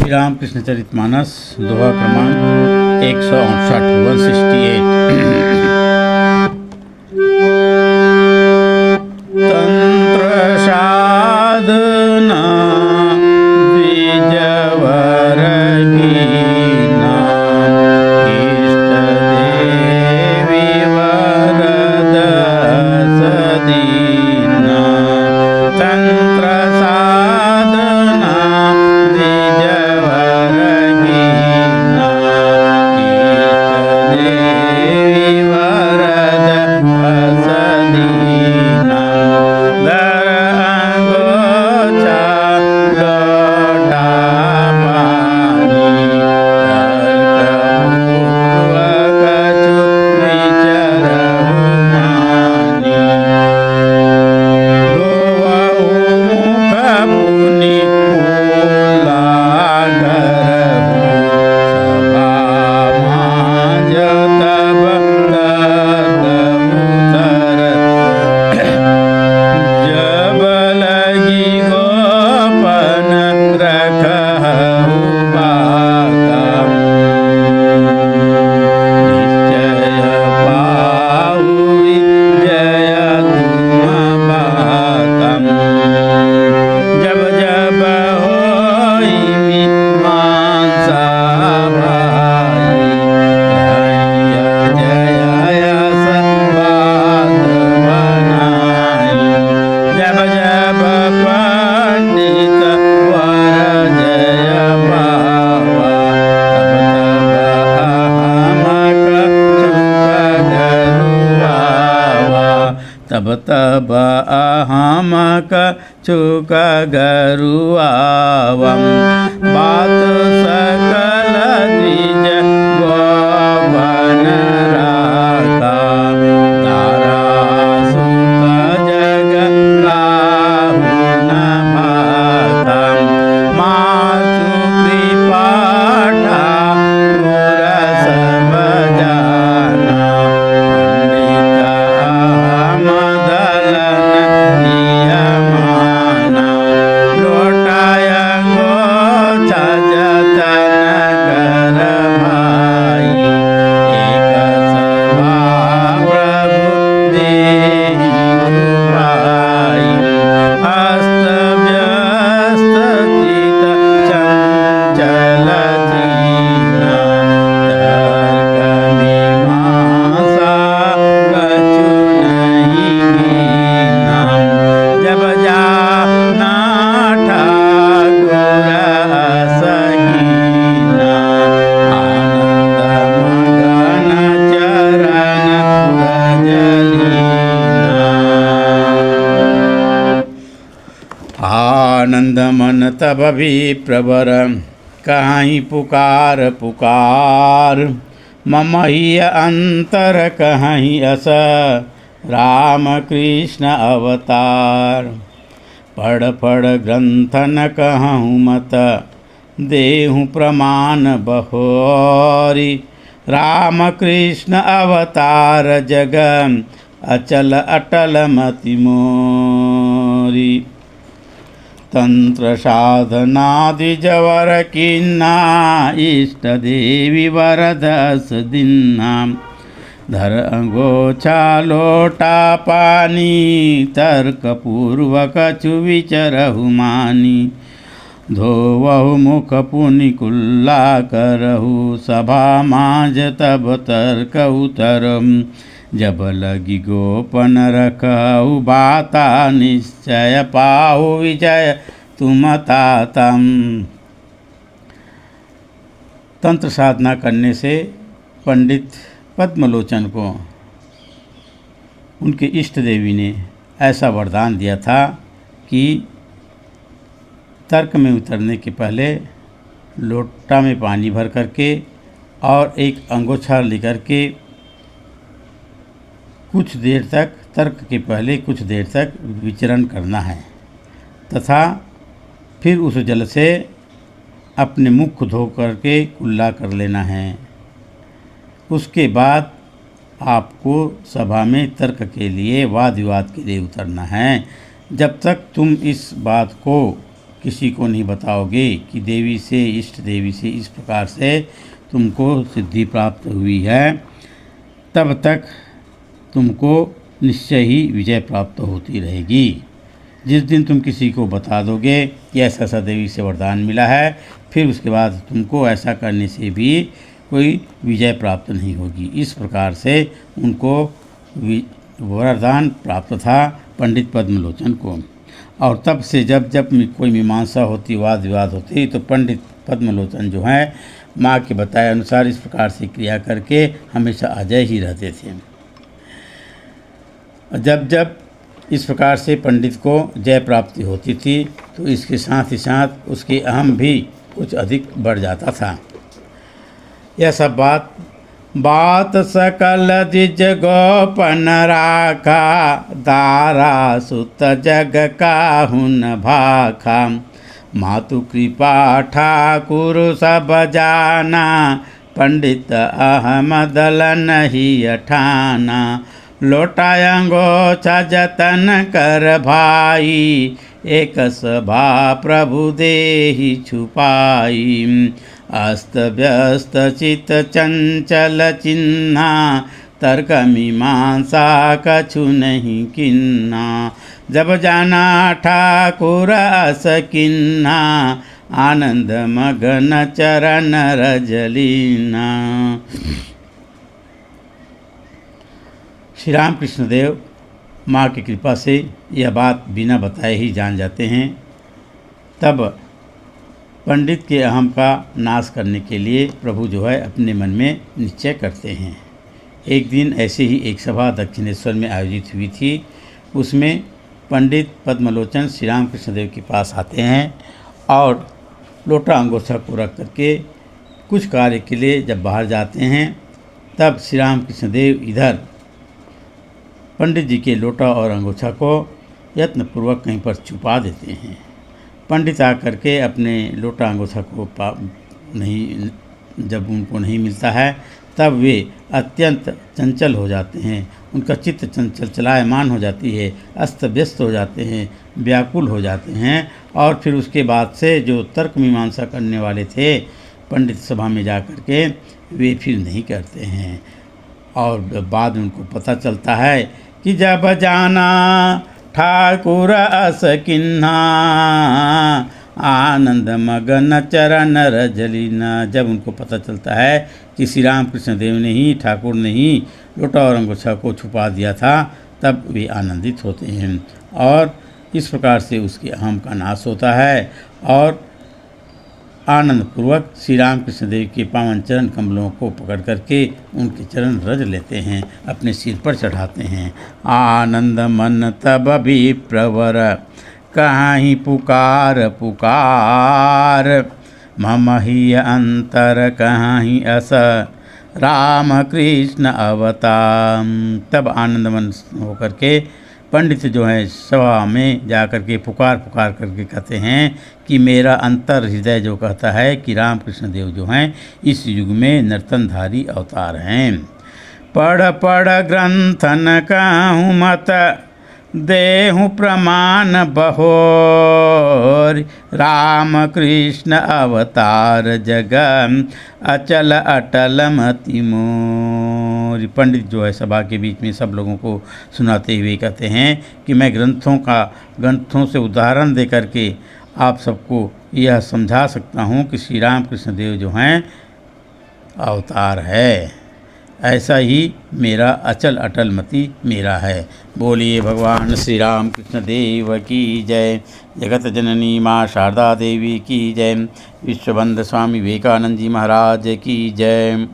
श्री रामकृष्णचरितमानस दोहा क्रमांक 168 तंत्र साधना द्विजवर गीना इष्ट देवी वरद सदीना तंत्र साधना द्विजवर गीना इष्ट देवी वरद सदीना दर अंगोछा लोटा पानी तर्क पूर्वक विचरहुमानी गोवहु मुख पुनि कुलागरहु सभा मांज तब तरत जब लगी गोपन रखहु बातम निश्चय पाहु विजय तुम बातम जब जब होई मीमांसा भाई जय संवाद बनाई जब जब पंडित वर जय पावा तब तब अहमक चुक गरुआवम बात सकल द्विज गोवन राखा तारा सुत जग राहु न भाता मातु कृपा ठाकुर सब जाना पंडित मदलन नियमाना लोटाय गोछा जतन कर भाई एक सभा प्रभु देहि भाई अस्त व्यस्त चित चंचल दीना तर्क मीमांसा कछु नहीं कीना जब जाना ठाकुर सहीना आनंद मगन चरण ब्रजलीना आनंद मन तब भी प्रवर कहीं पुकार पुकार मम ही अंतर कहीं अस राम कृष्ण अवतार पढ़ पढ़ ग्रंथन कहूँ मत देहु प्रमाण बहोरी राम कृष्ण अवतार जग अचल अटल मति मोरी तंत्र साधना द्विजवर किन्ना इष्ट देवी वरदस दिन्ना धर अंगोछा लोटा पानी तर्क पूर्वक विचरहु मानी धोवहु मुख पुनि कुल्ला करहु सभा मांज तब तर्क उतरम जब लगी गोपन रखहु बाता निश्चय पाहु विजय तुम तातम। तंत्र साधना करने से पंडित पद्मलोचन को उनके इष्ट देवी ने ऐसा वरदान दिया था कि तर्क में उतरने के पहले लोटा में पानी भर करके और एक अंगोछा लेकर के कुछ देर तक तर्क के पहले कुछ देर तक विचरण करना है तथा फिर उस जल से अपने मुख धो करके कुल्ला कर लेना है। उसके बाद आपको सभा में तर्क के लिए वाद विवाद के लिए उतरना है। जब तक तुम इस बात को किसी को नहीं बताओगे कि देवी से, इष्ट देवी से इस प्रकार से तुमको सिद्धि प्राप्त हुई है, तब तक तुमको निश्चय ही विजय प्राप्त होती रहेगी। जिस दिन तुम किसी को बता दोगे कि ऐसा ऐसा देवी से वरदान मिला है, फिर उसके बाद तुमको ऐसा करने से भी कोई विजय प्राप्त नहीं होगी। इस प्रकार से उनको वरदान प्राप्त था पंडित पद्मलोचन को। और तब से जब जब कोई मीमांसा होती, वाद विवाद होती, तो पंडित पद्मलोचन जो हैं माँ के बताए अनुसार इस प्रकार से क्रिया करके हमेशा अजय ही रहते थे। जब जब इस प्रकार से पंडित को जय प्राप्ति होती थी, तो इसके साथ ही साथ उसके अहम भी कुछ अधिक बढ़ जाता था। यह सब बात सकल द्विज गोपन राखा, दारा सुत जग काहुन भाखा। मातु कृपा ठाकुर सब जाना, पंडित अहमद नहीं अठाना। लोटायंगोछा जतन कर भाई, एक सभा प्रभु देहि छुपाई। अस्त व्यस्त चित चंचल चिन्हा, तर्क मीमांसा कछु नहीं किन्ना। जब जाना ठाकुर अस किन्हा, आनंद मगन चरण रजलीना। श्री रामकृष्ण देव माँ की कृपा से यह बात बिना बताए ही जान जाते हैं। तब पंडित के अहम का नाश करने के लिए प्रभु जो है अपने मन में निश्चय करते हैं। एक दिन ऐसे ही एक सभा दक्षिणेश्वर में आयोजित हुई थी। उसमें पंडित पद्मलोचन श्री रामकृष्ण देव के पास आते हैं और लोटा अंगोछा को रख करके कुछ कार्य के लिए जब बाहर जाते हैं, तब श्री रामकृष्ण देव इधर पंडित जी के लोटा और अंगोछा को यत्नपूर्वक कहीं पर छुपा देते हैं। पंडित आकर के अपने लोटा अंगोछा को जब उनको नहीं मिलता है, तब वे अत्यंत चंचल हो जाते हैं। उनका चित्त चंचल चलायमान हो जाती है, अस्त व्यस्त हो जाते हैं, व्याकुल हो जाते हैं। और फिर उसके बाद से जो तर्क मीमांसा करने वाले थे पंडित सभा में जा कर के, वे फिर नहीं करते हैं। और बाद में उनको पता चलता है कि जब जाना ठाकुर अस किन्हा, आनंद मगन चरण रजलीना। जब उनको पता चलता है कि श्री रामकृष्ण देव ने ही, ठाकुर ने ही लोटा और अंगोछा को छुपा दिया था, तब वे आनंदित होते हैं और इस प्रकार से उसके अहम का नाश होता है और आनंदपूर्वक श्री रामकृष्ण देव के पावन चरण कमलों को पकड़ करके उनके चरण रज लेते हैं, अपने सिर पर चढ़ाते हैं। आनंद मन तब भी प्रवर, कहीं पुकार पुकार। मम ही अंतर कहीं अस, राम कृष्ण अवतार। तब आनंद मन होकर के पंडित जो है सभा में जा कर के पुकार पुकार करके कहते हैं कि मेरा अंतर हृदय जो कहता है कि रामकृष्ण देव जो हैं इस युग में नर्तनधारी अवतार हैं। पढ़ पढ़ ग्रंथन कहूँ मत, देहु प्रमाण बहोर। राम कृष्ण अवतार जग, अचल अटल मति मोर। पंडित जो है सभा के बीच में सब लोगों को सुनाते हुए कहते हैं कि मैं ग्रंथों से उदाहरण दे करके आप सबको यह समझा सकता हूँ कि श्री रामकृष्ण देव जो हैं अवतार है। ऐसा ही मेरा अचल अटल मति मेरा है। बोलिए भगवान श्री राम कृष्ण देव की जय। जगत जननी माँ शारदा देवी की जय। विश्वबंध स्वामी विवेकानंद जी महाराज की जय।